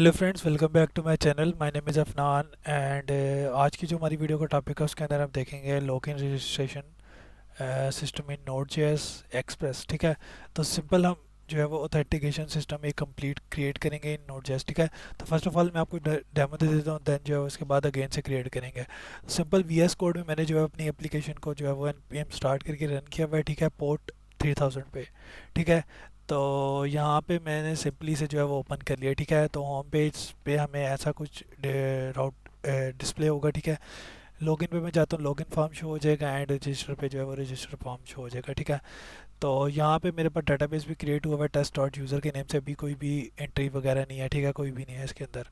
Hello friends, welcome back to my channel. My name is Afnan and आज की जो हमारी वीडियो का टॉपिक है उसके अंदर हम देखेंगे login registration system in node JS express. ठीक है, तो सिंपल हम जो है वो ऑथेंटिकेशन सिस्टम एक कंप्लीट क्रिएट करेंगे इन नोड जेएस। ठीक है, तो फर्स्ट ऑफ ऑल मैं आपको डेमो दे देता हूँ, देन जो है उसके बाद अगेन से क्रिएट करेंगे। सिंपल वीएस कोड में मैंने जो है अपनी एप्लीकेशन को जो है वो npm स्टार्ट करके रन किया हुआ है। ठीक है, पोर्ट 3000 पे। ठीक है, तो यहाँ पे मैंने सिंपली से जो है वो ओपन कर लिया। ठीक है, तो होम पेज पे हमें ऐसा कुछ राउट डिस्प्ले होगा। ठीक है, लॉगिन पे मैं जाता हूँ, लॉगिन फॉर्म शो हो जाएगा एंड रजिस्टर पे जो है वो रजिस्टर फॉर्म शो हो जाएगा। ठीक है, तो यहाँ पे मेरे पास डाटाबेस भी क्रिएट हुआ है टेस्ट डॉट यूज़र के नेम से। अभी कोई भी एंट्री वगैरह नहीं है। ठीक है, कोई भी नहीं है इसके अंदर।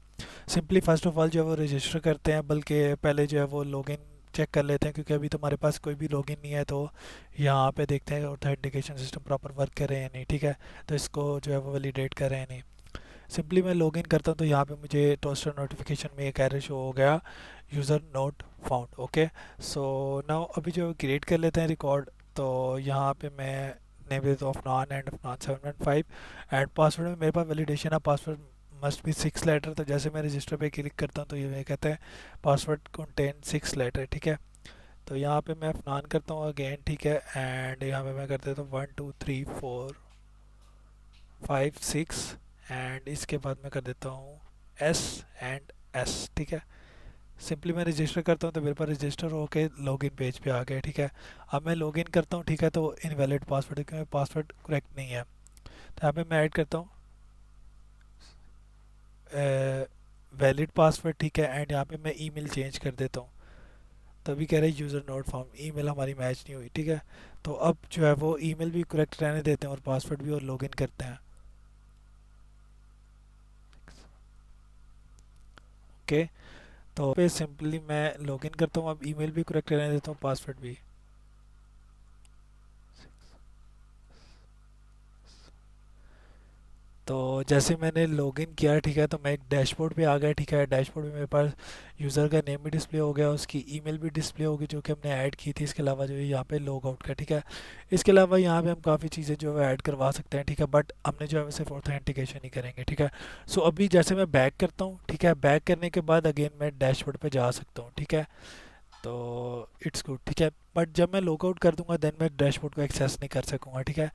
सिंपली फर्स्ट ऑफ ऑल जो है वो रजिस्टर करते हैं, बल्कि पहले जो है वो लॉगिन चेक कर लेते हैं, क्योंकि अभी तो हमारे पास कोई भी लॉगिन नहीं है। तो यहाँ पे देखते हैं ऑथेंटिकेशन सिस्टम प्रॉपर वर्क कर रहे हैं नहीं। ठीक है, तो इसको जो है वो वैलिडेट कर रहे हैं नहीं। सिंपली मैं लॉगिन करता हूँ तो यहाँ पे मुझे टोस्टर नोटिफिकेशन में एक एरर शो हो गया, user not found. Okay, so now अभी जो क्रिएट कर लेते हैं रिकॉर्ड। तो यहाँ पे मैं नेम देता हूँ Afnan and Afnan 715 and password में मेरे पास वैलिडेशन है, पासवर्ड मस्ट बी 6 लेटर। तो जैसे मैं रजिस्टर पे क्लिक करता हूँ तो ये कहते हैं पासवर्ड कंटेन 6 लेटर। ठीक है, तो यहाँ पे मैं अफनान करता हूँ अगेन। ठीक है, एंड यहाँ पे मैं कर देता हूँ 1 2 3 4 5 6 एंड इसके बाद मैं कर देता हूँ एस एंड एस। ठीक है, सिंपली मैं रजिस्टर करता हूँ तो मेरे पास रजिस्टर होके लॉगिन पेज पे आ गया। ठीक है, अब मैं लॉगिन करता हूँ। ठीक है, तो इनवैलिड पासवर्ड है क्योंकि पासवर्ड करेक्ट नहीं है। तो यहाँ पे मैं ऐड करता हूँ वैलिड पासवर्ड। ठीक है, एंड यहाँ पे मैं ईमेल चेंज कर देता हूँ। तभी कह रहे हैं यूज़र नोट फाउंड, ईमेल हमारी मैच नहीं हुई। ठीक है, तो अब जो है वो ईमेल भी करेक्ट रहने देते हैं और पासवर्ड भी, और लॉगिन करते हैं। ओके, तो पे सिंपली मैं लॉगिन करता हूँ, अब ईमेल भी करेक्ट रहने देता हूँ, पासवर्ड भी। तो जैसे मैंने लॉगिन किया, ठीक है, तो मैं एक डैशबोर्ड पे आ गया। ठीक है, डैशबोर्ड में मेरे पास यूज़र का नेम भी डिस्प्ले हो गया, उसकी ईमेल भी डिस्प्ले होगी जो कि हमने ऐड की थी। इसके अलावा जो है यहाँ पे लॉग आउट का। ठीक है, इसके अलावा यहाँ पे हम काफ़ी चीज़ें जो है ऐड करवा सकते हैं। ठीक है, बट हमने जो है वो सिर्फ ऑथेंटिकेशन ही करेंगे। ठीक है, सो अभी जैसे मैं बैक करता हूँ, ठीक है, बैक करने के बाद अगेन मैं डैशबोर्ड पे जा सकता हूँ। ठीक है, तो इट्स गुड। ठीक है, बट जब मैं लॉग आउट कर दूंगा देन मैं डैशबोर्ड को एक्सेस नहीं कर सकूंगा। ठीक है,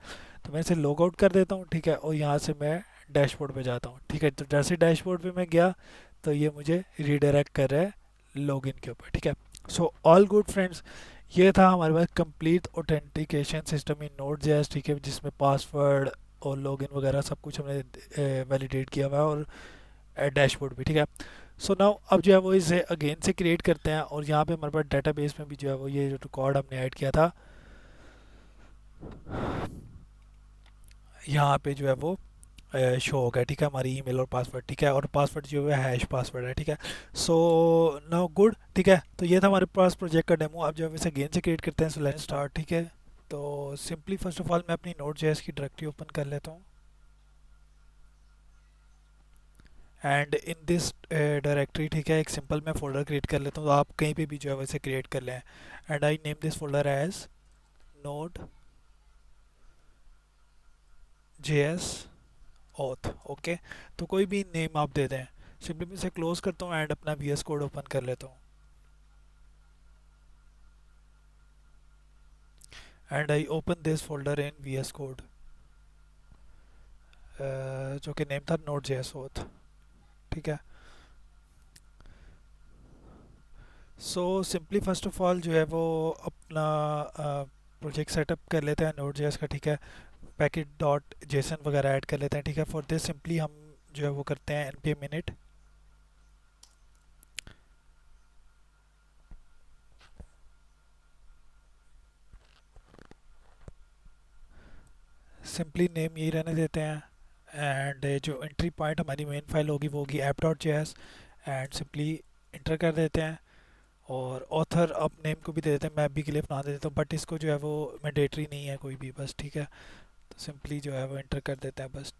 तो मैं इसे लॉग आउट कर देता हूँ। ठीक है, और यहाँ से मैं डैशबोर्ड पे जाता हूँ। ठीक है, तो जैसे डैशबोर्ड पे मैं गया तो ये मुझे रीडायरेक्ट कर रहा है लॉगिन के ऊपर। ठीक है, सो ऑल गुड फ्रेंड्स, ये था हमारे पास complete authentication system in node JS. ठीक है, जिसमें पासवर्ड और लॉगिन वगैरह सब कुछ हमने वैलिडेट किया हुआ है, और डैशबोर्ड भी। ठीक है, सो नाउ अब जो है वो इसे अगेन से क्रिएट करते हैं, और यहाँ पे हमारे पास डेटाबेस में भी जो है वो ये जो रिकॉर्ड हमने ऐड किया था, यहाँ पे जो है वो शो हो गया। ठीक है, हमारी ईमेल और पासवर्ड। ठीक है, और पासवर्ड जो है हैश पासवर्ड है। ठीक है, सो नाउ गुड। ठीक है, तो ये था हमारे पास प्रोजेक्ट का डेमो। अब जो है इसे अगेन से क्रिएट करते हैं, सो लेट्स स्टार्ट। ठीक है, तो सिंपली फर्स्ट ऑफ ऑल मैं अपनी नोट जेएस की डायरेक्टरी ओपन कर लेता हूँ, एंड इन दिस डायरेक्टरी, ठीक है, एक सिंपल मैं फोल्डर क्रिएट कर लेता हूँ। तो आप कहीं पे भी जो है वैसे क्रिएट कर लें, and I name this folder as node JS auth. Okay, तो कोई भी नेम आप दे दें। सिंपली मैं इसे क्लोज करता हूँ एंड अपना वीएस कोड ओपन कर लेता हूँ, and I open this folder in VS code, जो कि नेम था नोड जेएस ऑथ। ठीक है, so simply first of all जो है वो अपना प्रोजेक्ट सेटअप कर लेते हैं नोड जेएस का। ठीक है, पैकेट डॉट जेसन वगैरह ऐड कर लेते हैं। ठीक है, फॉर दिस सिंपली हम जो है वो करते हैं npm init। सिंपली नेम यही रहने देते हैं, एंड जो एंट्री पॉइंट हमारी मेन फाइल होगी वो होगी app dot J S, and simply inter कर देते हैं। और ऑथर अब नेम को भी दे देते हैं, मैं अभी के लिए बना देता हूँ, बट इसको जो है वो मैंडेटरी नहीं है कोई भी, बस। ठीक है, तो सिंपली जो है वो इंटर कर देते हैं बस।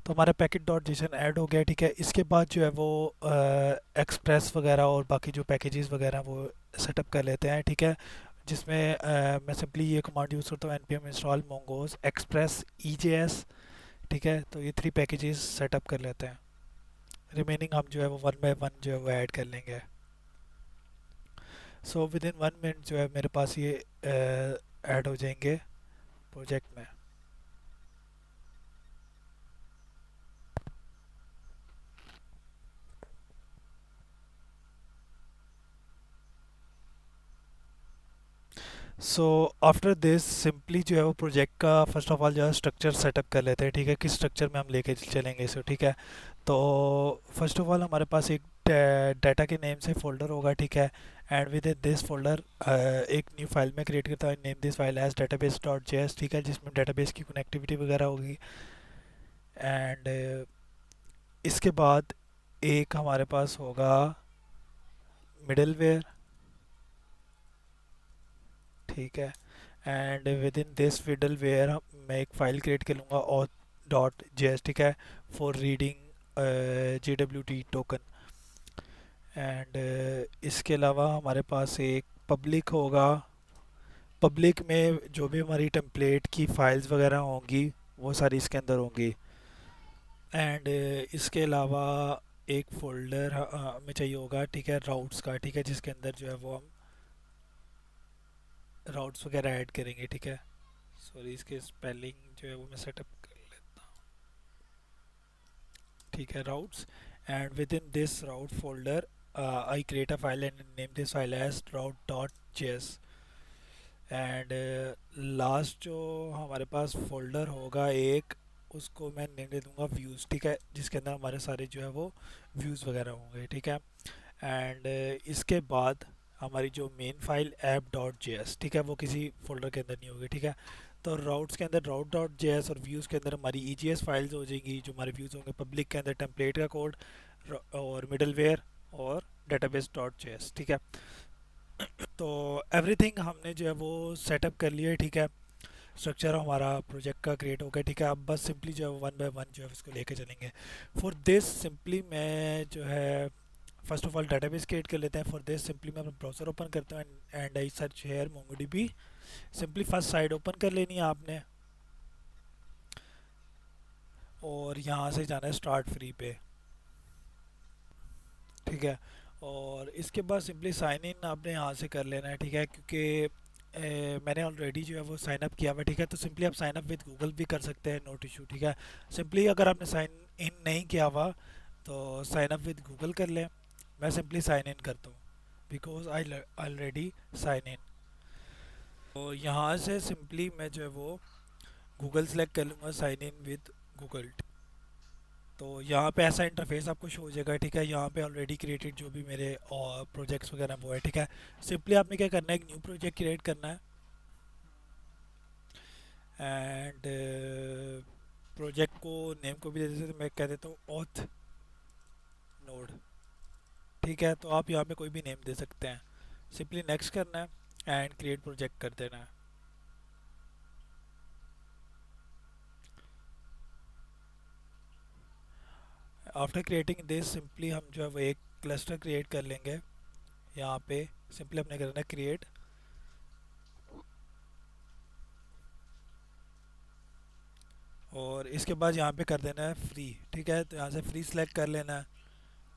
तो हमारा पैकेट डॉट जेसन ऐड हो गया। ठीक है, इसके बाद जो है वो एक्सप्रेस वगैरह और बाकी जो पैकेजेस वगैरह हैं, वो सेटअप कर लेते हैं। ठीक है, जिसमें मैं सिंपली ये कमांड यूज़ करता हूँ, npm install mongoose express EJS। ठीक है, तो ये 3 पैकेजेस सेटअप कर लेते हैं। रिमेनिंग हम जो है वो वन बाय वन जो है वो ऐड कर लेंगे। सो विद इन 1 मिनट जो है मेरे पास ये ऐड हो जाएंगे प्रोजेक्ट में। सो आफ्टर दिस सिंपली जो है वो प्रोजेक्ट का फर्स्ट ऑफ ऑल जो है स्ट्रक्चर सेटअप कर लेते हैं, ठीक है, किस स्ट्रक्चर में हम लेके चलेंगे इसे, ठीक है। तो फर्स्ट ऑफ ऑल हमारे पास एक डाटा के नेम से फोल्डर होगा, ठीक है। And within this folder एक न्यू फाइल में क्रिएट करता है, name this file as database dot JS, ठीक है, जिसमें डेटाबेस की कनेक्टिविटी वगैरह होगी। एंड इसके बाद एक हमारे पास होगा मिडलवेयर, ठीक है। And within this middleware मैं एक फ़ाइल क्रिएट कर लूँगा और डॉट जेएस, ठीक है, for reading JWT token. And इसके अलावा हमारे पास एक पब्लिक होगा। पब्लिक में जो भी हमारी टेम्पलेट की फाइल्स वगैरह होंगी वो सारी इसके अंदर होंगी। एंड इसके अलावा एक फोल्डर हमें चाहिए होगा, ठीक है, राउट्स का, ठीक है, जिसके अंदर जो है वो हम राउट्स वगैरह ऐड करेंगे, ठीक है। सॉरी, इसके स्पेलिंग जो है वो मैं सेटअप कर लेता हूँ, ठीक है, routes. And within this route folder I create a file and name this file as route dot JS. And last जो हमारे पास फोल्डर होगा एक, उसको मैं नेम दे दूंगा व्यूज़, ठीक है, जिसके अंदर हमारे सारे जो है वो व्यूज़ वगैरह होंगे, ठीक है। एंड इसके बाद हमारी जो main file app dot J S, ठीक है, वो किसी फोल्डर के अंदर नहीं होगी, ठीक है। तो राउट्स के अंदर राउट डॉट जे एस और व्यूज़ के अंदर हमारी ई जी एस फाइल्स हो जाएंगी, जो हमारे व्यूज़ होंगे। पब्लिक के अंदर टेम्पलेट का कोड और मिडलवेयर और डेटाबेस डॉट जे एस, ठीक है। तो एवरीथिंग हमने जो है वो सेटअप कर लिया है, ठीक है। स्ट्रक्चर हमारा प्रोजेक्ट का क्रिएट हो गया, ठीक है। अब बस सिंपली जो है वन बाय वन जो है उसको लेके चलेंगे। फॉर दिस सिंपली मैं जो है first of all database create कर लेते हैं। फॉर दिस सिंपली मैं अपना ब्राउज़र ओपन करता हूँ and I search here MongoDB. Simply first site open कर लेनी है आपने और यहाँ से जाना है स्टार्ट फ्री पे, ठीक है। और इसके बाद सिंपली साइन इन आपने यहाँ से कर लेना है, ठीक है, क्योंकि मैंने ऑलरेडी जो है वो साइन अप किया हुआ है, ठीक है। तो सिंपली आप साइन अप विद गूगल भी कर सकते हैं, नोट इशू, ठीक है। सिंपली अगर आपने साइन इन नहीं किया हुआ तो साइन अप विद गूगल कर लें। मैं सिंपली साइन इन करता हूँ because I already sign in. तो यहाँ से सिंपली मैं जो है वो गूगल सेलेक्ट कर लूँगा, साइन इन विद गूगल। तो यहाँ पे ऐसा इंटरफेस आपको शो हो जाएगा, ठीक है। यहाँ पे ऑलरेडी क्रिएटेड जो भी मेरे और प्रोजेक्ट्स वगैरह वो है, ठीक है। सिंपली आपने क्या करना है, एक न्यू प्रोजेक्ट क्रिएट करना है। एंड प्रोजेक्ट को नेम को भी दे देते, तो मैं कह देता हूँ ऑथ नोड, ठीक है। तो आप यहाँ पे कोई भी नेम दे सकते हैं। सिंपली नेक्स्ट करना है एंड क्रिएट प्रोजेक्ट कर देना है। आफ्टर क्रिएटिंग दिस सिंपली हम जो है वो एक क्लस्टर क्रिएट कर लेंगे। यहाँ पे सिंपली अपने करना है क्रिएट, और इसके बाद यहाँ पे कर देना है फ्री, ठीक है। तो यहाँ से फ्री सेलेक्ट कर लेना है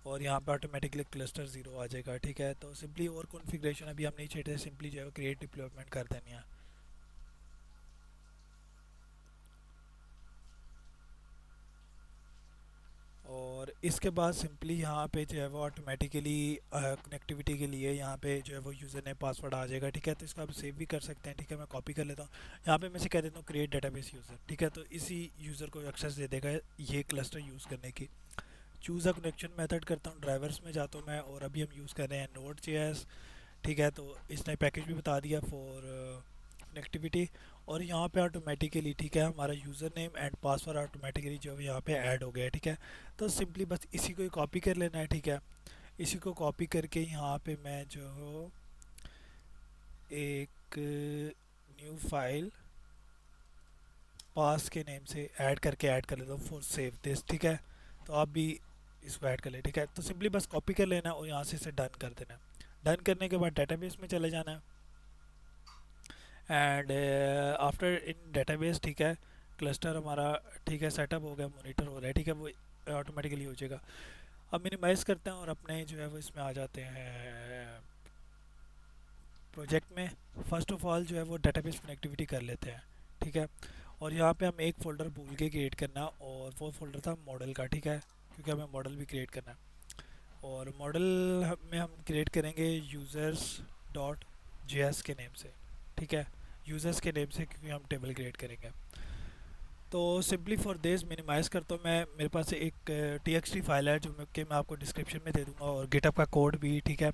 और यहाँ पे ऑटोमेटिकली क्लस्टर ज़ीरो आ जाएगा, ठीक है। तो सिंपली और कॉन्फ़िगरेशन अभी हम नहीं चाहते, सिंपली जो है क्रिएट डिप्लॉयमेंट कर देनी है। और इसके बाद सिंपली यहाँ पे जो है वो ऑटोमेटिकली कनेक्टिविटी के लिए यहाँ पे जो है वो यूज़र नेम पासवर्ड आ जाएगा, ठीक है। तो इसको आप सेव भी कर सकते हैं, ठीक है। मैं कॉपी कर लेता हूँ, यहाँ पे मैं से कह देता हूँ क्रिएट डेटाबेस यूज़र, ठीक है। तो इसी यूज़र को एक्सेस दे देगा ये क्लस्टर यूज़ करने की। चूज़ अ कनेक्शन मेथड करता हूँ, ड्राइवर्स में जाता हूँ मैं, और अभी हम यूज़ कर रहे हैं नोड जेएस, ठीक है। तो इसने पैकेज भी बता दिया फॉर कनेक्टिविटी। और यहाँ पे ऑटोमेटिकली, ठीक है, हमारा user name and password automatically जो है यहाँ पे ऐड हो गया है, ठीक है। तो सिंपली बस इसी को कॉपी कर लेना है, ठीक है। इसी को कॉपी करके यहाँ पे मैं जो एक न्यू फाइल पास के नेम से ऐड करके ऐड कर लेता हूँ फॉर सेव दिस, ठीक है। तो आप भी इसको ऐड कर ले, ठीक है। तो सिंपली बस कॉपी कर लेना और यहाँ से इसे डन कर देना। डन करने के बाद डेटाबेस में चले जाना है एंड आफ्टर इन डेटाबेस, ठीक है, क्लस्टर हमारा, ठीक है, सेटअप हो गया, मॉनिटर हो रहा है, ठीक है, वो ऑटोमेटिकली हो जाएगा। अब मिनिमाइज़ करते हैं और अपने जो है वो इसमें आ जाते हैं प्रोजेक्ट में। फ़र्स्ट ऑफ ऑल जो है वो डेटाबेस कनेक्टिविटी कर लेते हैं, ठीक है। और यहाँ पे हम एक फ़ोल्डर भूल के क्रिएट करना, और वो फ़ोल्डर था मॉडल का, ठीक है, क्योंकि हमें मॉडल भी क्रिएट करना है। और मॉडल में हम क्रिएट करेंगे यूज़र्स डॉट जेएस के नेम से, ठीक है, यूज़र्स के नेम से, क्योंकि हम टेबल क्रिएट करेंगे। तो सिंपली फॉर दिस मिनिमाइज़ करता हूँ मैं, मेरे पास एक टीएक्सटी फाइल है जो कि मैं आपको डिस्क्रिप्शन में दे दूँगा, और गिटअप का कोड भी, ठीक है,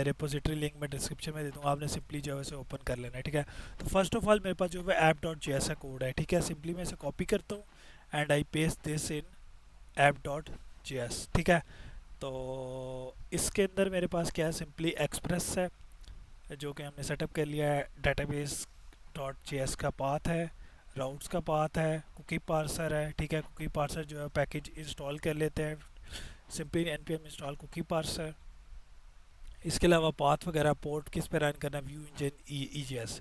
रिपोजिटरी लिंक मैं डिस्क्रिप्शन में दे दूँगा, आपने सिंपली जो है उसे ओपन कर लेना है, ठीक है। तो फर्स्ट ऑफ ऑल मेरे पास जो है ऐप डॉट जे एस का कोड है, ठीक है। सिंपली मैं इसे कॉपी करता हूँ and I paste this in app dot J S, ठीक है। तो इसके अंदर मेरे पास क्या है, सिंपली एक्सप्रेस है जो कि हमने सेटअप कर लिया है, डेटाबेस डॉट जे एस का पाथ है, राउट्स का पाथ है, कुकी पार्सर है, ठीक है। कुकी पार्सर जो है पैकेज इंस्टॉल कर लेते हैं, simply npm install cookie parser. इसके अलावा पाथ वगैरह पोर्ट किस पे रन करना, व्यू इंजन EJS,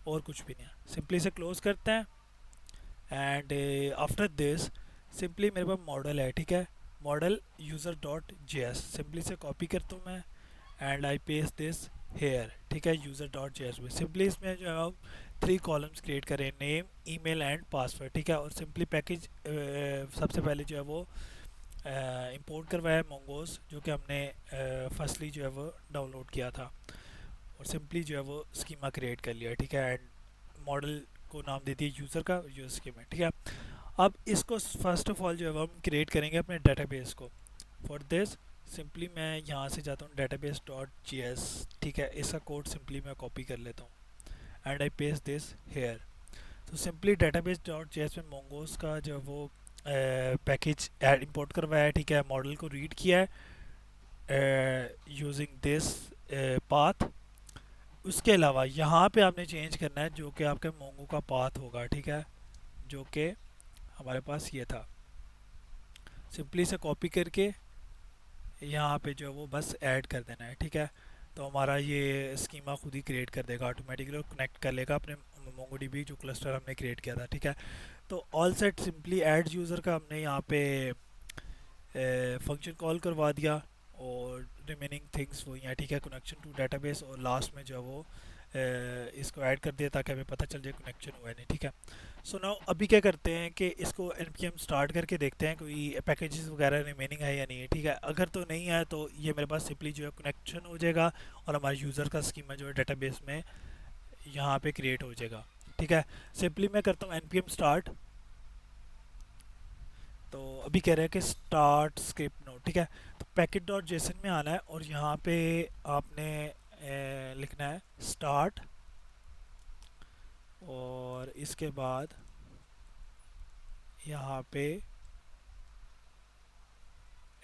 और कुछ भी नहीं है। सिंपली इसे क्लोज करते हैं एंड आफ्टर दिस सिंपली मेरे पास मॉडल है, ठीक है, model user dot J S, simply से कॉपी करता हूँ मैं and I paste this here, ठीक है, यूज़र डॉट जे एस में। सिंपली इसमें जो है हम 3 कॉलम्स क्रिएट करें, नेम, ईमेल एंड पासवर्ड, ठीक है। और सिंपली पैकेज सबसे पहले जो है वो इंपोर्ट करवाया है मोंगोज, जो कि हमने फर्स्टली जो है वो डाउनलोड किया था, और सिंपली जो है वो स्कीमा क्रिएट कर लिया, ठीक है। एंड मॉडल को नाम दे दिया यूज़र का, यूज़र स्कीमा, ठीक है। अब इसको फर्स्ट ऑफ ऑल जो है वो हम क्रिएट करेंगे अपने डेटाबेस को। फॉर दिस सिंपली मैं यहाँ से जाता हूँ डेटाबेस डॉट जी एस, ठीक है, इसका कोड सिंपली मैं कॉपी कर लेता हूँ and I paste this here. तो simply database dot J S में मोंगोस का जो वो पैकेज ऐड इंपोर्ट करवाया है, ठीक है, मॉडल को रीड किया है यूजिंग दिस पाथ। उसके अलावा यहाँ पे आपने चेंज करना है जो कि आपके मोंगो का पाथ होगा, ठीक है, जो कि हमारे पास ये था। सिंपली से कॉपी करके यहाँ पे जो है वो बस ऐड कर देना है, ठीक है। तो हमारा ये स्कीमा खुद ही क्रिएट कर देगा ऑटोमेटिकली, और कनेक्ट कर लेगा अपने मोंगोडीबी जो क्लस्टर हमने क्रिएट किया था, ठीक है। तो all set, simply add user का हमने यहाँ पे फंक्शन कॉल करवा दिया, और रिमेनिंग थिंग्स वही हैं, ठीक है, कनेक्शन टू डेटाबेस, और लास्ट में जो है वो इसको ऐड कर दिया ताकि हमें पता चल जाए कनेक्शन हुआ है नहीं, ठीक है। सो नाउ अभी क्या करते हैं कि इसको npm स्टार्ट करके देखते हैं कोई पैकेजेस वगैरह रिमेनिंग है या नहीं है, ठीक है। अगर तो नहीं है तो ये मेरे पास सिंपली जो है कनेक्शन हो जाएगा, और हमारे यूज़र का स्कीमा जो है डेटाबेस में यहाँ पे क्रिएट हो जाएगा, ठीक है। सिंपली मैं करता हूँ npm स्टार्ट। तो अभी कह रहा है कि स्टार्ट स्क्रिप्ट नोड, ठीक है। तो पैकेट डॉट जेसन में आना है, और यहाँ पे आपने लिखना है स्टार्ट, और इसके बाद यहाँ पे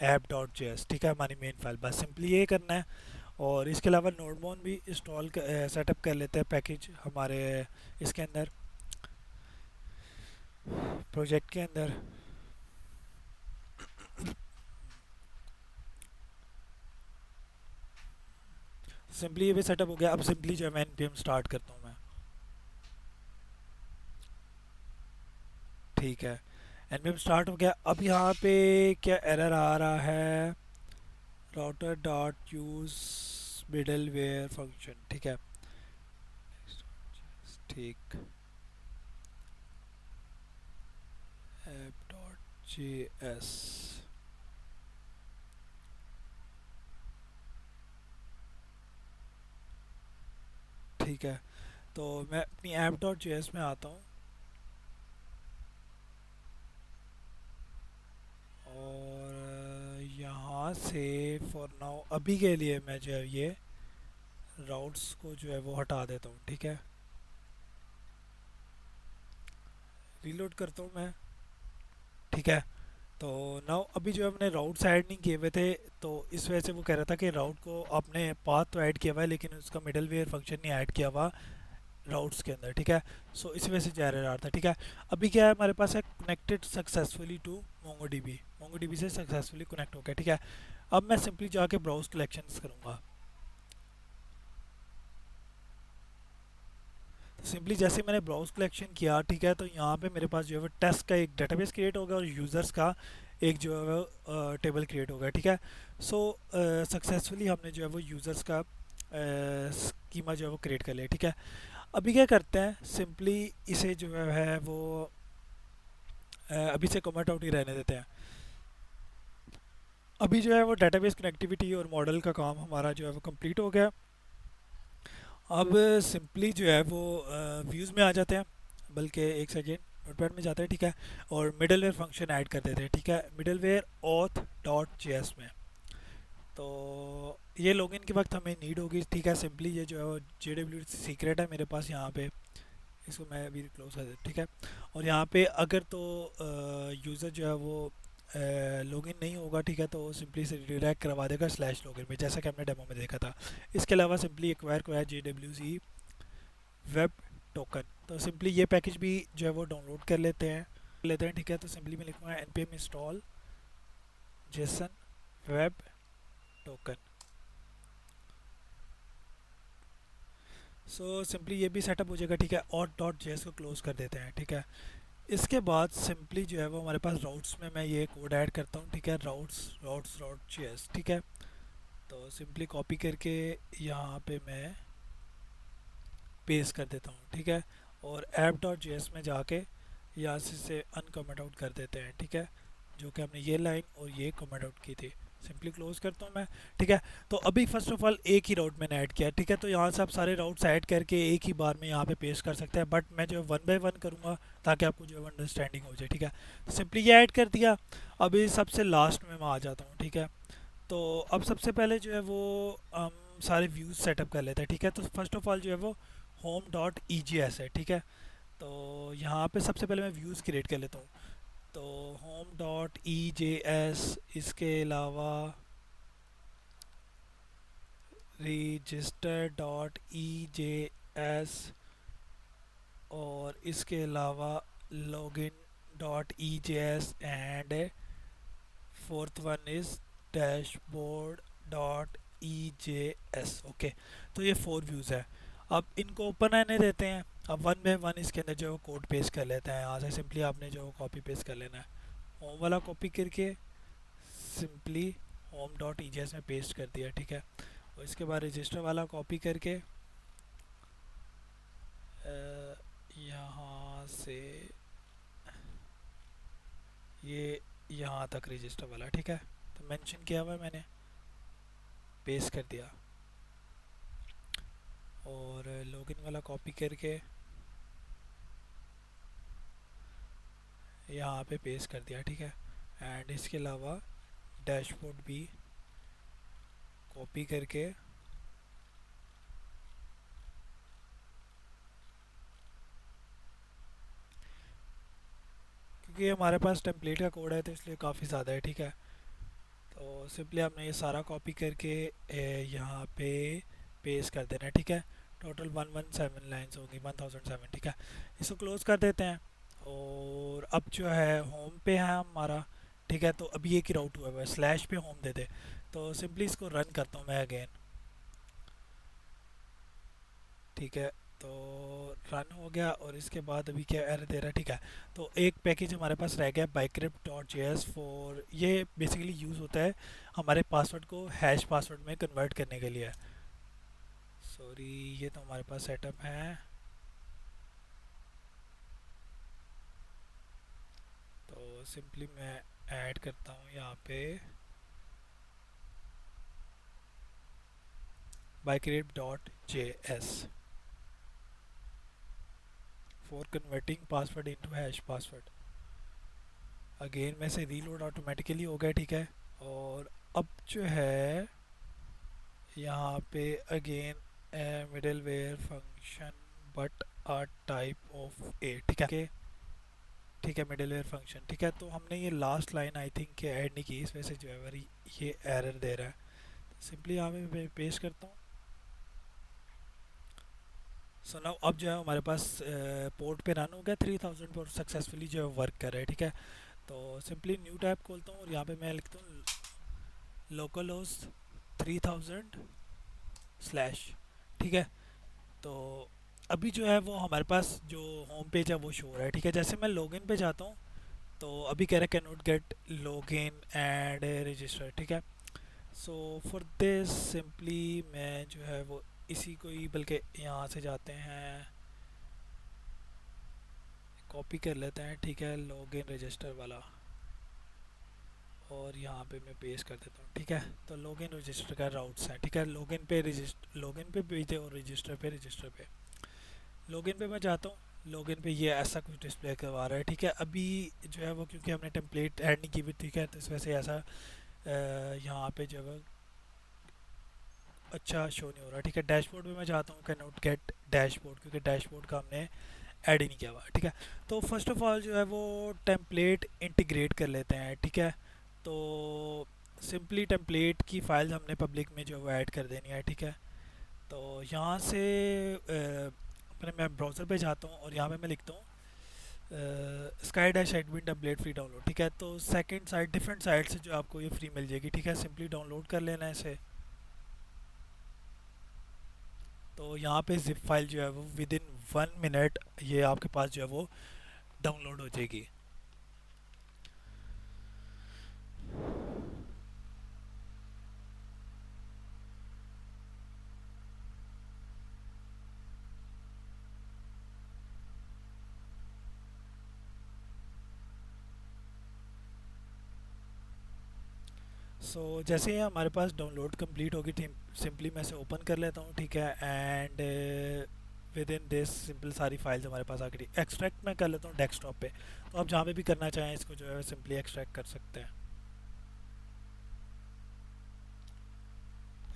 ऐप डॉट जे एस, ठीक है, हमारी मेन फाइल, बस सिंपली ये करना है। और इसके अलावा नोडमोन भी इंस्टॉल सेटअप कर लेते हैं पैकेज हमारे इसके अंदर, प्रोजेक्ट के अंदर। सिंपली ये भी सेटअप हो गया। अब सिंपली जो है मैं npm स्टार्ट करता हूँ मैं, ठीक है, npm स्टार्ट हो गया। अब यहाँ पे क्या एरर आ रहा है, router dot use middleware function, ठीक है, ठीक, ऐप डॉट जे एस, ठीक है। तो मैं अपनी ऐप डॉट जे एस में आता हूँ, और यहाँ से फॉर नाउ अभी के लिए मैं जो है ये राउट्स को जो है वो हटा देता हूँ, ठीक है। रीलोड करता हूँ मैं, ठीक है। तो नाउ अभी जो हमने राउट्स ऐड नहीं किए हुए थे, तो इस वजह से वो कह रहा था कि राउट को आपने पाथ तो ऐड किया हुआ है लेकिन उसका मिडल वेयर फंक्शन नहीं ऐड किया हुआ राउट्स के अंदर, ठीक है। सो इस वजह से जा रहा था, ठीक है। अभी क्या है, हमारे पास है connected successfully to MongoDB, MongoDB से सक्सेसफुली कनेक्ट हो गया, ठीक है। अब मैं सिंपली जाके ब्राउज कलेक्शंस करूँगा। सिंपली जैसे मैंने ब्राउज कलेक्शन किया, ठीक है, तो यहाँ पे मेरे पास जो है टेस्ट का एक डेटाबेस क्रिएट होगा, और यूज़र्स का एक जो है वो टेबल क्रिएट हो गया, ठीक है। सो सक्सेसफुली हमने जो है वो यूज़र्स का स्कीमा जो है वो क्रिएट कर लिया, ठीक है। अभी क्या करते हैं, सिंपली इसे जो है वो अभी से कमेंट आउट ही रहने देते हैं। अभी जो है वो डेटाबेस कनेक्टिविटी और मॉडल का काम हमारा जो है वो कंप्लीट हो गया। अब सिंपली जो है वो व्यूज़ में आ जाते हैं, बल्कि एक सेकेंड, नोटपैड में जाते हैं, ठीक है। और मिडलवेयर फंक्शन ऐड कर देते हैं, ठीक है, मिडलवेयर ऑथ डॉट जेएस में। तो ये लॉगिन के वक्त हमें नीड होगी, ठीक है। सिंपली ये जो है वो JW सीक्रेट है मेरे पास यहाँ पे, इसको मैं अभी क्लोज कर देता, ठीक है। और यहाँ पे अगर तो यूज़र जो है वो लॉगिन नहीं होगा, ठीक है, तो सिंपली से रिडायरेक्ट करवा देगा स्लैश लॉगिन में, जैसा कि हमने डेमो में देखा था। इसके अलावा सिंपली एक्वायर को है JWC वेब टोकन, तो सिंपली ये पैकेज भी जो है वो डाउनलोड कर लेते हैं, ठीक है। तो सिंपली मैं लिखूँगा npm install Jason web token. So simply ये भी सेटअप हो जाएगा, ठीक है। और डॉट जेएस को क्लोज कर देते हैं, ठीक है। इसके बाद सिंपली जो है वो हमारे पास राउट्स में मैं ये कोड ऐड करता हूँ, ठीक है, राउट्स राउट्स डॉट जेएस, ठीक है। तो सिंपली कॉपी करके यहाँ पे मैं पेस्ट कर देता हूँ, ठीक है। और ऐप डॉट जेएस में जाके यहाँ से अनकमेंट आउट कर देते हैं, ठीक है, जो कि हमने ये लाइन और ये कमेंट आउट की थी। सिंपली क्लोज करता हूँ मैं, ठीक है। तो अभी फर्स्ट ऑफ ऑल एक ही राउट मैंने ऐड किया, ठीक है। तो यहाँ से आप सारे राउट्स ऐड करके एक ही बार में यहाँ पे पेस्ट कर सकते हैं, बट मैं जो है वन बाय वन करूँगा ताकि आपको जो है अंडरस्टैंडिंग हो जाए, ठीक है। तो सिंपली ये ऐड कर दिया। अभी सबसे लास्ट में मैं आ जाता हूँ, ठीक है। तो अब सबसे पहले जो है वो हम सारे व्यूज़ सेटअप कर लेते हैं, ठीक है। तो फर्स्ट ऑफ ऑल जो है वो home dot E G S है, ठीक है। तो यहाँ पे सबसे पहले मैं व्यूज़ क्रिएट कर लेता हूँ। तो होम डॉट ई जे एस, इसके अलावा रजिस्टर डॉट ई जे एस, और इसके अलावा login dot E J S, and fourth one is dashboard dot E J S, okay. तो ये 4 व्यूज़ है। अब इनको ओपन आने देते हैं। अब वन बाय वन इसके अंदर जो है कोड पेस्ट कर लेते हैं। यहाँ से सिंपली आपने जो कॉपी पेस्ट कर लेना है, होम वाला कॉपी करके सिंपली होम डॉट ई जे एस में पेस्ट कर दिया, ठीक है। और इसके बाद रजिस्टर वाला कॉपी करके यहाँ से ये यहाँ तक रजिस्टर वाला, ठीक है। तो मेंशन किया हुआ है मैंने, पेस्ट कर दिया। और लॉगिन वाला कॉपी करके यहाँ पे पेस्ट कर दिया, ठीक है। एंड इसके अलावा डैशबोर्ड भी कॉपी करके क्योंकि हमारे पास टेम्पलेट का कोड है तो इसलिए काफ़ी ज़्यादा है, ठीक है। तो सिंपली आपने ये सारा कॉपी करके यहाँ पे पेस्ट कर देना है, ठीक है। टोटल 117 लाइन्स होंगी, 1007, ठीक है। इसको क्लोज कर देते हैं। और अब जो है होम पे है हमारा, ठीक है। तो अभी एक ही राउट हुआ है, स्लैश पे होम दे दे। तो सिंपली इसको रन करता हूँ मैं अगेन, ठीक है। तो रन हो गया। और इसके बाद अभी क्या एरर दे रहा है, ठीक है। तो एक पैकेज हमारे पास रह गया बाइक्रिप्ट डॉट जे एस फॉर, ये बेसिकली यूज़ होता है हमारे पासवर्ड को हैश पासवर्ड में कन्वर्ट करने के लिए। सॉरी, ये तो हमारे पास सेटअप है। तो सिंपली मैं ऐड करता हूँ यहाँ पे bcrypt dot J S for converting password into hash password. Again में से रीलोड ऑटोमेटिकली हो गया, ठीक है। और अब जो है यहाँ पे again middleware function but a type of a, ठीक है, ठीक है, मिडलवेयर फंक्शन, ठीक है। तो हमने ये लास्ट लाइन आई थिंक के ऐड नहीं की, इस वजह से जो है ये एरर दे रहा है। तो सिंपली यहाँ पे मैं पेस्ट करता हूँ। सो नाउ अब जो है हमारे पास पोर्ट पे रन हो गया 3000 पर, सक्सेसफुली जो है वर्क कर रहा है, ठीक है। तो सिंपली न्यू टैब खोलता हूँ और यहाँ पे मैं लिखता हूँ लोकल होस्ट 3000 स्लैश, ठीक है। तो अभी जो है वो हमारे पास जो होम पेज है वो शो हो रहा है, ठीक है। जैसे मैं लॉगिन पे जाता हूँ तो अभी कह रहे can not get log in and register, ठीक है। सो फॉर दिस सिंपली मैं जो है वो इसी को ही बल्कि यहाँ से जाते हैं, कॉपी कर लेते हैं, ठीक है, लॉग इन रजिस्टर वाला, और यहाँ पे मैं पेस्ट कर देता हूँ, ठीक है। तो लॉगिन रजिस्टर का राउट्स है, ठीक है। लॉगिन पे भेजते और रजिस्टर पे लॉगिन पे मैं जाता हूँ। लॉगिन पे ये ऐसा कुछ डिस्प्ले करवा रहा है, ठीक है। अभी जो है वो क्योंकि हमने टेम्पलेट ऐड नहीं की हुई, ठीक है, तो इस वजह से ऐसा यहाँ पे जो है वो अच्छा शो नहीं हो रहा, ठीक है। डैशबोर्ड पे मैं चाहता हूँ कैन नॉट गेट डैशबोर्ड, क्योंकि डैशबोर्ड का हमने ऐड ही नहीं किया हुआ, ठीक है। तो फर्स्ट ऑफ ऑल जो है वो टेम्पलेट इंटीग्रेट कर लेते हैं, ठीक है। तो सिंपली टेम्पलेट की फ़ाइल हमने पब्लिक में जो है वो ऐड कर देनी है, ठीक है। तो यहाँ से अपने मैं ब्राउज़र पे जाता हूँ और यहाँ पे मैं लिखता हूँ sky dash admin template free download, ठीक है। तो सेकंड साइट डिफरेंट साइट से जो आपको ये फ्री मिल जाएगी, ठीक है। सिंपली डाउनलोड कर लेना है इसे। तो यहाँ पे जिप फाइल जो है वो विद इन 1 मिनट ये आपके पास जो है वो डाउनलोड हो जाएगी। जैसे ही हमारे पास डाउनलोड कंप्लीट होगी, सिंपली मैं इसे ओपन कर लेता हूँ, ठीक है। And within this simple सारी फाइल्स हमारे पास आ गई। एक्सट्रैक्ट मैं कर लेता हूँ डेस्कटॉप पे, तो आप जहाँ पे भी करना चाहें इसको जो है सिंपली एक्सट्रैक्ट कर सकते हैं।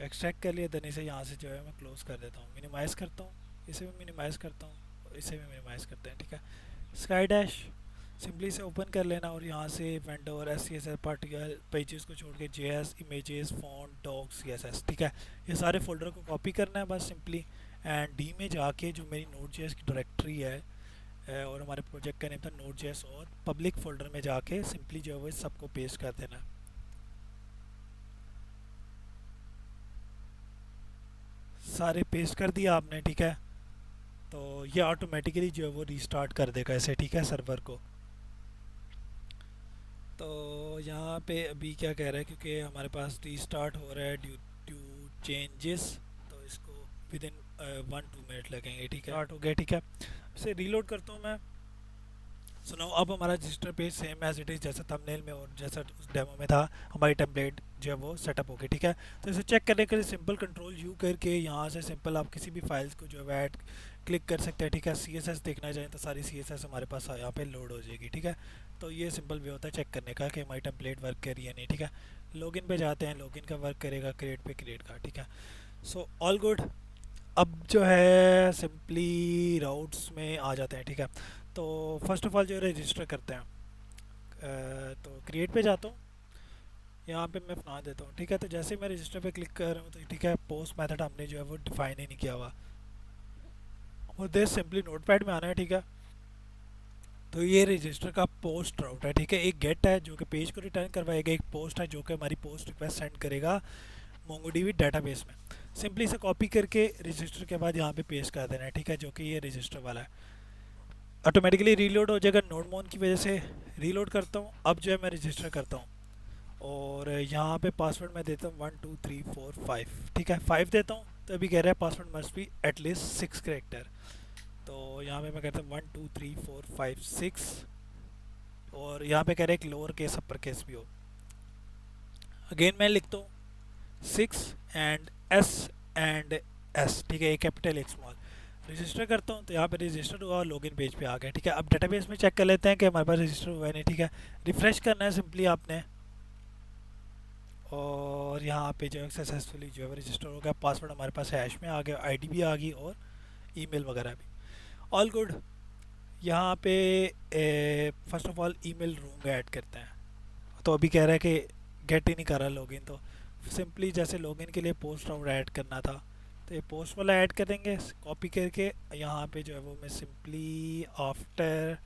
एक्सट्रैक्ट कर लिया, देन इसे यहाँ से जो है मैं क्लोज़ कर देता हूँ, मिनिमाइज़ करता हूँ, इसे भी मिनिमाइज़ करता हूँ, इसे भी मिनिमाइज़ करते हैं, ठीक है। स्काई डैश सिंपली से ओपन कर लेना और यहाँ से vendor S C S S particle pages को छोड़ के J S images font docs C S S, ठीक है। ये सारे फोल्डर को कॉपी करना है बस सिंपली। एंड डी में जाके जो मेरी नोट जे एस की डायरेक्टरी है और हमारे प्रोजेक्ट का नेम था नोट जे एस, और पब्लिक फोल्डर में जाके सिंपली जो है वो सबको पेस्ट कर देना। सारे पेस्ट कर दिया आपने, ठीक है। तो ये ऑटोमेटिकली जो है वो रीस्टार्ट कर देगा इसे, ठीक है, सर्वर को। तो यहाँ पे अभी क्या कह रहा है, क्योंकि हमारे पास रीस्टार्ट हो रहा है ड्यू टू चेंजेस, तो इसको विद इन 1-2 मिनट लगेंगे, ठीक है। स्टार्ट हो गया, ठीक है। इसे रीलोड करता हूँ मैं। सुनो, अब हमारा register page same as it is जैसा थंबनेल में और जैसा उस डेमो में था, हमारी टेम्पलेट जो है वो सेटअप हो गई, ठीक है। तो इसे चेक करने के लिए सिंपल कंट्रोल यू करके यहाँ से सिंपल आप किसी भी फाइल्स को जो है ऐड क्लिक कर सकते हैं, ठीक है। सी एस एस देखना चाहें तो सारी सी एस एस हमारे पास यहाँ पे लोड हो जाएगी, ठीक है। तो ये सिंपल वे होता है चेक करने का कि हमारी टेम्पलेट वर्क कर रही है नहीं, ठीक है। लॉगिन पे जाते हैं, लॉगिन का वर्क करेगा, क्रिएट पे क्रिएट का, ठीक है। So all good. अब जो है सिंपली राउट्स में आ जाते हैं, ठीक है। तो फर्स्ट ऑफ ऑल जो रजिस्टर करते हैं, तो क्रिएट पे जाता हूँ, यहाँ पे मैं बना देता हूँ, ठीक है। तो जैसे मैं रजिस्टर पे क्लिक कर रहा हूँ तो ठीक है, पोस्ट मेथड हमने जो है वो डिफाइन ही नहीं किया हुआ, और दे सिंपली नोटपैड में आना है, ठीक है। तो ये रजिस्टर का पोस्ट राउट है, ठीक है। एक गेट है जो कि पेज को रिटर्न करवाएगा, एक पोस्ट है जो कि हमारी पोस्ट रिक्वेस्ट सेंड करेगा मोंगोडीबी डेटाबेस में। सिंपली इसे कॉपी करके रजिस्टर के बाद यहाँ पे पेस्ट कर देना है, ठीक है, जो कि ये रजिस्टर वाला है। ऑटोमेटिकली रीलोड हो जाएगा, नोड मोन की वजह से रीलोड करता हूँ। अब जो है मैं रजिस्टर करता हूँ और यहाँ पे पासवर्ड मैं देता हूँ 1 2 3 4 5, ठीक है, 5 देता हूँ। तो अभी कह रहा है password must be at least 6 character. तो यहाँ पे मैं कहता हूँ 1 2 3 4 5 6, और यहाँ पे कह रहा है एक लोअर केस अपर केस भी हो। अगेन मैं लिखता हूँ 6 एंड एस, ठीक है, एक कैपिटल एक स्मॉल। रजिस्टर करता हूँ तो यहाँ पे रजिस्टर हुआ और लॉगिन पेज पे आ गया, ठीक है। अब डेटाबेस में चेक कर लेते हैं कि हमारे पास रजिस्टर हुआ है नहीं, ठीक है। रिफ्रेश करना है सिंपली आपने, और यहाँ पे जो है सक्सेसफुली जो है रजिस्टर हो गया, पासवर्ड हमारे पास हैश में आ गया, आईडी भी आ गई और ईमेल वगैरह भी, ऑल गुड। यहाँ पे first of all email room add करते हैं। तो अभी कह रहा है कि गेट ही नहीं कर रहा लॉगिन, तो सिंपली जैसे लॉगिन के लिए पोस्ट राउट ऐड करना था, तो ये पोस्ट वाला ऐड करेंगे कॉपी करके। यहाँ पे जो है वो मैं सिंपली आफ्टर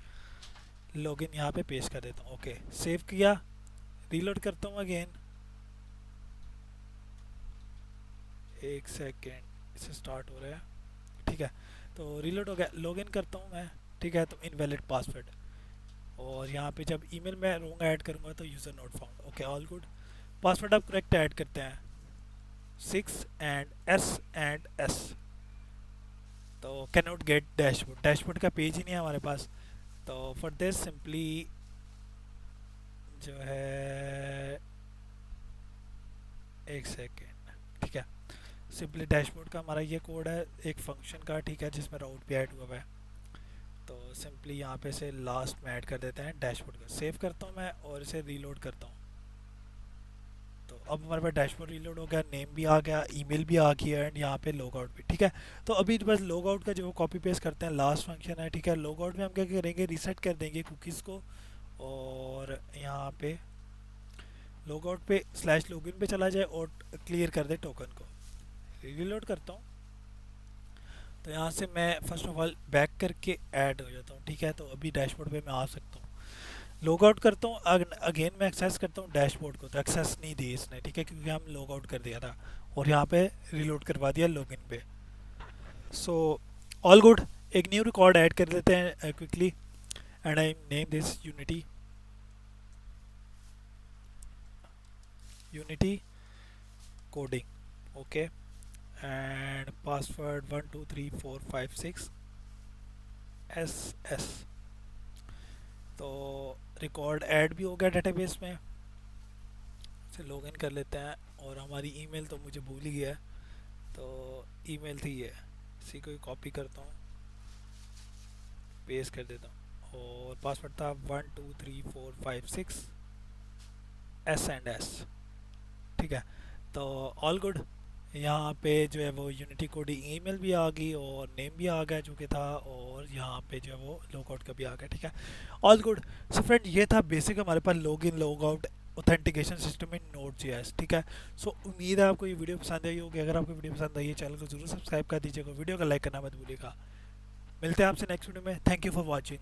लॉगिन यहाँ पे पेस्ट कर देता हूँ। ओके, सेव किया, रीलोड करता हूँ अगेन, एक सेकेंड, इसे स्टार्ट हो रहा है, ठीक है। तो रीलोड हो गया, लॉगिन करता हूँ मैं, ठीक है। तो इनवैलिड पासवर्ड, और यहाँ पे जब ईमेल में रॉन्ग ऐड करूँगा तो user not found. Okay, all good. Password आप करेक्ट ऐड करते हैं, 6 and S। तो can not gate dashboard, dashboard का पेज ही नहीं है हमारे पास। तो फॉर दिस सिंपली जो है, एक सेकेंड, ठीक है, सिंपली डैशबोर्ड का हमारा ये कोड है एक फंक्शन का, ठीक है, जिसमें राउट भी ऐड हुआ है। तो सिंपली यहाँ पे से लास्ट में ऐड कर देते हैं डैशबोर्ड का। सेव करता हूँ मैं और इसे रीलोड करता हूँ। तो अब हमारे पास डैशबोर्ड रीलोड हो गया, नेम भी आ गया, ईमेल भी आ गया एंड यहाँ पे लॉग आउट भी, ठीक है। तो अभी बस लॉग आउट का जो कॉपी पेस्ट करते हैं, लास्ट फंक्शन है, ठीक है। लॉग आउट में हम क्या करेंगे, रीसेट कर देंगे कुकीज़ को, और यहाँ पे लॉग आउट पे स्लैश लॉगिन पे चला जाए और क्लियर कर दे टोकन को। रीलोड करता हूँ तो यहाँ से मैं फर्स्ट ऑफ ऑल बैक करके ऐड हो जाता हूँ, ठीक है। तो अभी डैशबोर्ड पे मैं आ सकता हूँ। लॉग आउट करता हूँ, अगेन मैं एक्सेस करता हूँ डैशबोर्ड को, तो एक्सेस नहीं दी इसने, ठीक है, क्योंकि हम लॉग आउट कर दिया था और यहाँ पे रीलोड करवा दिया लॉगिन पे। So all good. एक न्यू रिकॉर्ड ऐड कर लेते हैं quickly, and I name this unity coding. Okay, and password 123456 SS। तो रिकॉर्ड ऐड भी हो गया डेटाबेस में। इसे लॉगिन कर लेते हैं, और हमारी ईमेल तो मुझे भूल ही गया है, तो ईमेल थी ये, इसी को कॉपी करता हूँ, पेस्ट कर देता हूँ, और पासवर्ड था 123456S, ठीक है। तो ऑल गुड। यहाँ पे जो है वो यूनिटी कोडिंग ईमेल भी आ गई और नेम भी आ गया जो कि था, और यहाँ पे जो है वो लॉग आउट का भी आ गया, ठीक है। All good. सो फ्रेंड, ये था बेसिक हमारे पास log in log out authentication system in Node.js, ठीक है। सो उम्मीद है आपको ये वीडियो पसंद आई होगी। अगर आपको वीडियो पसंद आई है, चैनल को जरूर सब्सक्राइब कर दीजिएगा, वीडियो को लाइक करना मत भूलिएगा। मिलते हैं आपसे नेक्स्ट वीडियो में। Thank you for watching.